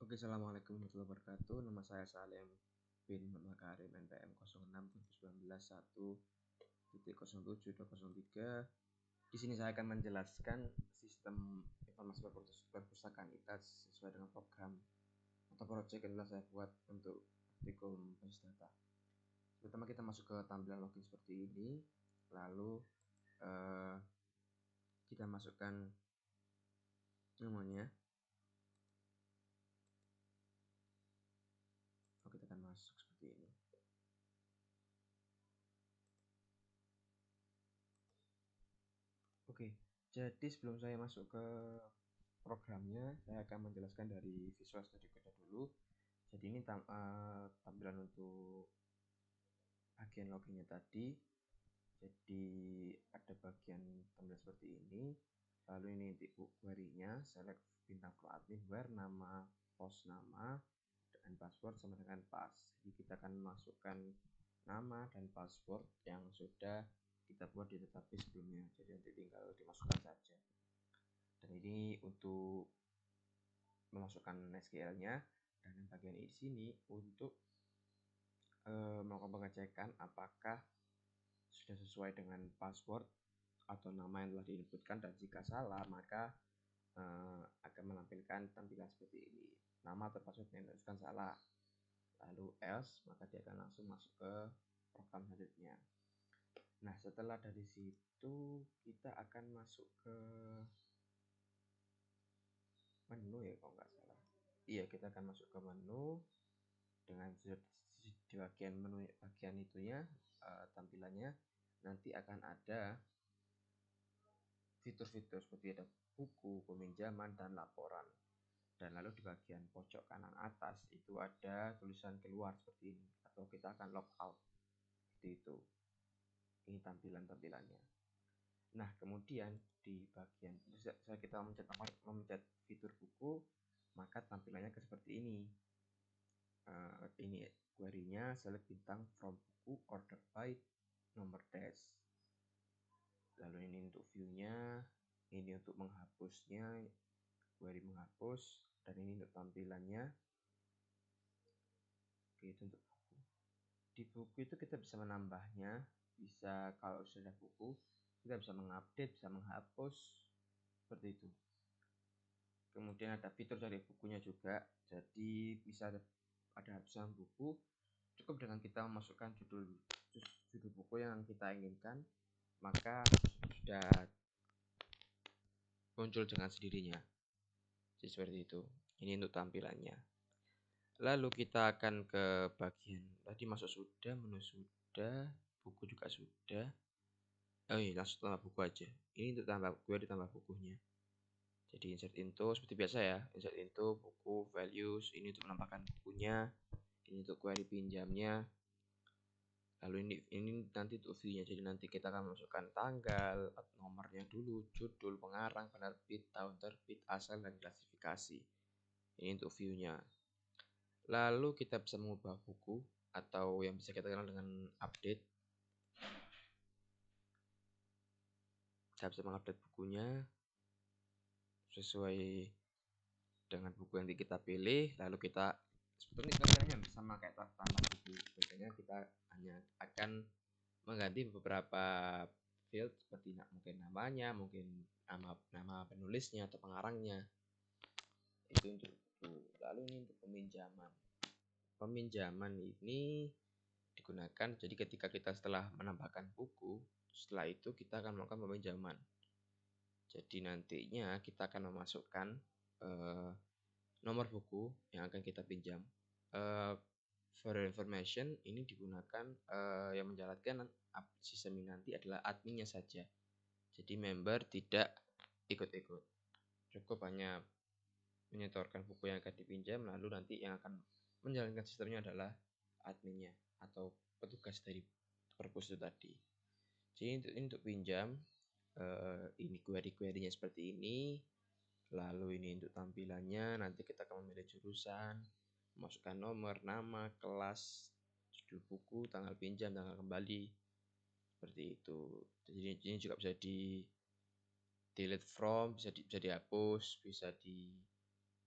Oke, assalamualaikum warahmatullahi wabarakatuh. Nama saya Salim bin Makarim, NPM 06/2019 1.07.203. Di sini saya akan menjelaskan sistem informasi perpustakaan ITAS sesuai dengan program atau project yang telah saya buat untuk praktikum basis data. Pertama kita masuk ke tampilan login seperti ini, lalu kita masukkan namanya. Kita akan masuk seperti ini. Oke, jadi sebelum saya masuk ke programnya, saya akan menjelaskan dari Visual Studio Code dulu. Jadi ini tampilan untuk bagian loginnya tadi. Jadi ada bagian tampilan seperti ini. Lalu ini tipe query-nya, select bintang pro admin where nama, post nama, dan password sama dengan pas. Jadi kita akan masukkan nama dan password yang sudah kita buat di database sebelumnya. Jadi nanti tinggal dimasukkan saja. Dan ini untuk memasukkan SQL-nya, dan yang bagian ini di sini untuk melakukan pengecekan apakah sudah sesuai dengan password atau nama yang telah diinputkan, dan jika salah maka akan menampilkan tampilan seperti ini, nama atau password yang diinputkan salah, lalu else maka dia akan langsung masuk ke program selanjutnya. Nah, setelah dari situ kita akan masuk ke menu ya, kalau nggak salah. Iya, kita akan masuk ke menu. Dengan di bagian menu bagian itunya tampilannya nanti akan ada fitur-fitur seperti ada buku, peminjaman, dan laporan. Dan lalu di bagian pojok kanan atas itu ada tulisan keluar seperti ini, atau kita akan log out seperti itu. Ini tampilannya. Nah, kemudian di bagian saya kita memencet fitur buku, maka tampilannya seperti ini. Ini query-nya select bintang from buku order by nomor dash. Lalu ini untuk view-nya, ini untuk menghapusnya, query menghapus, dan ini untuk tampilannya. Oke, itu untuk buku. Di buku itu kita bisa menambahnya, bisa kalau sudah buku kita bisa mengupdate, bisa menghapus seperti itu. Kemudian ada fitur dari bukunya juga, jadi bisa ada hapuskan buku. Cukup dengan kita memasukkan judul buku yang kita inginkan, maka sudah muncul dengan sendirinya. Jadi seperti itu. Ini untuk tampilannya. Lalu kita akan ke bagian tadi masuk sudah, menu sudah, buku juga sudah. Oh iya, langsung tambah buku aja. Ini untuk ditambah bukunya. Jadi insert into seperti biasa ya, insert into buku values, ini untuk menambahkan bukunya, ini untuk query pinjamnya. Lalu ini nanti untuk view-nya, jadi nanti kita akan masukkan tanggal, nomornya dulu, judul, pengarang, penerbit, tahun terbit, asal, dan klasifikasi. Ini untuk view-nya. Lalu kita bisa mengubah buku atau yang bisa kita kenal dengan update. Kita bisa mengupdate bukunya sesuai dengan buku yang kita pilih. Lalu kita sebetulnya kita hanya bisa memakai tambah buku. Biasanya kita hanya akan mengganti beberapa field seperti mungkin namanya, mungkin nama penulisnya atau pengarangnya. Itu untuk buku. Lalu ini untuk peminjaman. Peminjaman ini digunakan jadi ketika kita setelah menambahkan buku, setelah itu kita akan melakukan peminjaman. Jadi nantinya kita akan memasukkan nomor buku yang akan kita pinjam. For information, ini digunakan yang menjalankan sistem ini nanti adalah adminnya saja. Jadi member tidak ikut-ikut. Cukup hanya menyetorkan buku yang akan dipinjam, lalu nanti yang akan menjalankan sistemnya adalah adminnya atau petugas dari perpus itu tadi. Jadi ini untuk pinjam, ini query-nya seperti ini. Lalu ini untuk tampilannya, nanti kita akan memilih jurusan, masukkan nomor, nama, kelas, judul buku, tanggal pinjam, tanggal kembali, seperti itu. Jadi ini juga bisa di delete from, bisa dihapus, bisa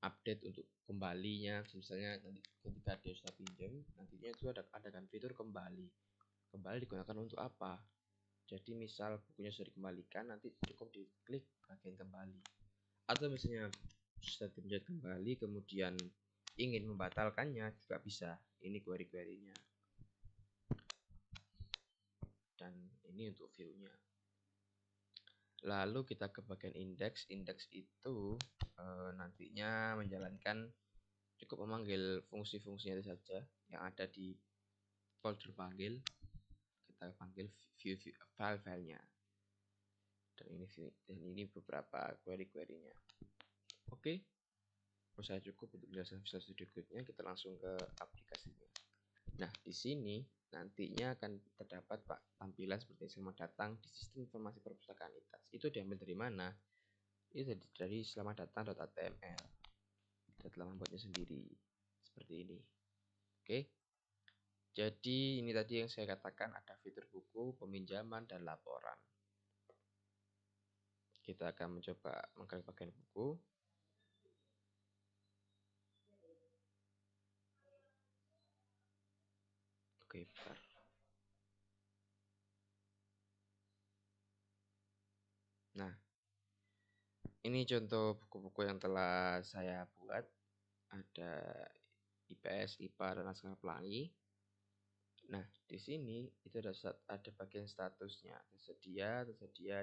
update untuk kembalinya, misalnya nanti ketika dia sudah pinjam, nantinya itu ada kan fitur kembali digunakan untuk apa. Jadi misal bukunya sudah dikembalikan, nanti cukup diklik bagian kembali. Atau misalnya sudah dipinjam kembali kemudian ingin membatalkannya juga bisa. Ini query-querynya. Dan ini untuk view-nya. Lalu kita ke bagian index. Index itu nantinya menjalankan cukup memanggil fungsi-fungsinya itu saja yang ada di folder panggil. Kita panggil view file-filenya. Dan ini beberapa query-querynya. Oke. Saya cukup untuk penjelasan Visual Studio Code-nya. Kita langsung ke aplikasinya. Nah, di sini nantinya akan terdapat tampilan seperti selamat datang di sistem informasi perpustakaan ITAS. Itu diambil dari mana? Itu dari selamat datang.html. Kita telah membuatnya sendiri seperti ini. Oke. Jadi ini tadi yang saya katakan, ada fitur buku, peminjaman, dan laporan. Kita akan mencoba mengklik bagian buku. Oke, bentar. Nah, ini contoh buku-buku yang telah saya buat. Ada IPS, IPA, dan Naskah Pelangi. Nah, di sini itu ada bagian statusnya, tersedia,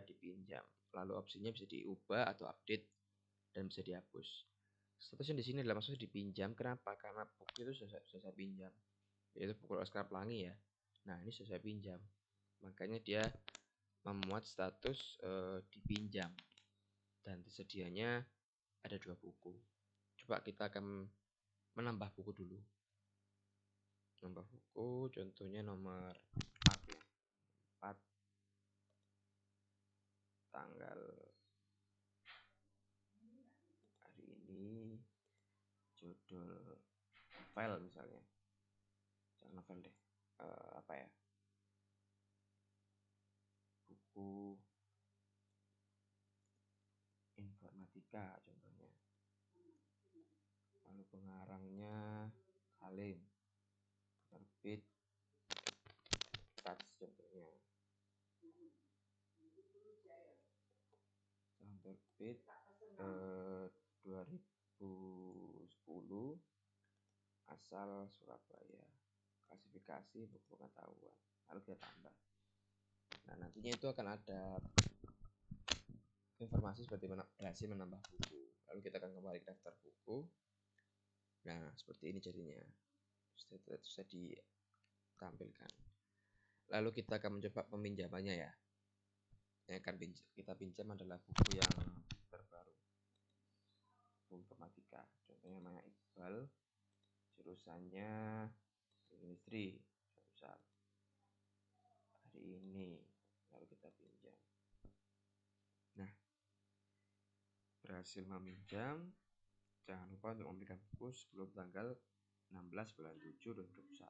dipinjam. Lalu opsinya bisa diubah atau update dan bisa dihapus. Statusnya di sini adalah maksudnya dipinjam. Kenapa? Karena buku itu sudah saya pinjam. Yaitu buku Laskar Pelangi ya. Nah, ini sudah saya pinjam. Makanya dia memuat status dipinjam. Dan tersedianya ada 2 buku. Coba kita akan menambah buku dulu. Nambah buku, contohnya nomor 4 tanggal hari ini, judul novel misalnya, jangan novel deh, apa ya, buku informatika contohnya. Lalu pengarangnya Salim, terbit Tats contohnya, yang terbit 2010, asal Surabaya, klasifikasi buku pengetahuan. Lalu kita tambah. Nah, nantinya itu akan ada informasi seperti berhasil menambah buku. Lalu kita akan kembali ke daftar buku. Nah, seperti ini jadinya. Sudah ditampilkan. Lalu kita akan mencoba peminjamannya ya. Yang akan kita pinjam adalah buku yang terbaru, buku informatika. Contohnya namanya Iqbal, jurusannya industri, misal hari ini. Lalu kita pinjam. Nah, berhasil meminjam. Jangan lupa untuk memberikan buku sebelum tanggal 16 bulan 7 2021.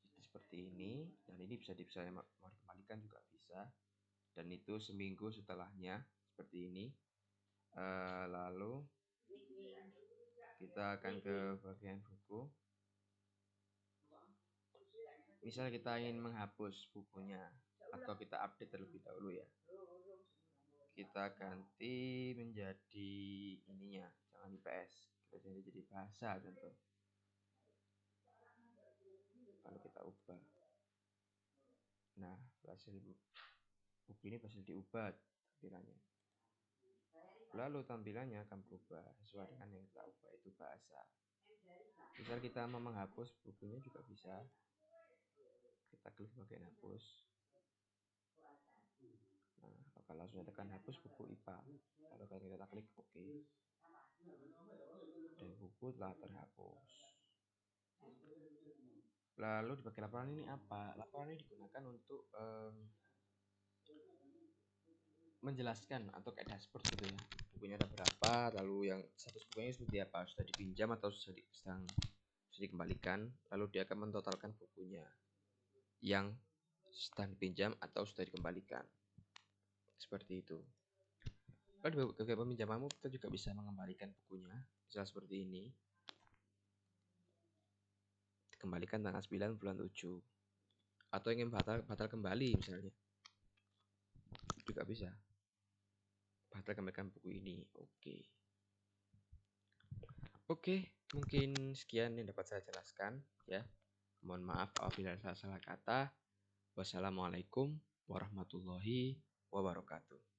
Jadi seperti ini, dan ini bisa mau dikembalikan juga bisa. Dan itu seminggu setelahnya seperti ini. Lalu kita akan ke bagian buku. Misal kita ingin menghapus bukunya atau kita update terlebih dahulu ya. Kita ganti menjadi ininya, jangan IPS. Kita jadi bahasa contoh. Lalu kita ubah. Nah, buku ini berhasil diubah tampilannya. Lalu tampilannya akan berubah sesuai dengan yang kita ubah, itu bahasa. Misal kita mau menghapus bukunya juga bisa. Kita klik bagian hapus. Nah, akan langsung tekan hapus buku IPA. Lalu kita klik OK. Dan buku telah terhapus. Lalu di bagian laporan ini apa? Laporan ini digunakan untuk menjelaskan atau kayak dashboard gitu ya. Bukunya ada berapa, lalu yang status bukunya seperti apa, sudah dipinjam atau sudah dikembalikan. Lalu dia akan mentotalkan bukunya yang sedang dipinjam atau sudah dikembalikan. Seperti itu. Kalau di gagal peminjamanmu kita juga bisa mengembalikan bukunya, misal seperti ini, dikembalikan tanggal 9 bulan 7, atau ingin batal kembali misalnya juga bisa, batal kembalikan buku ini. Oke, mungkin sekian yang dapat saya jelaskan ya. Mohon maaf apabila salah kata. Wassalamualaikum warahmatullahi wabarakatuh.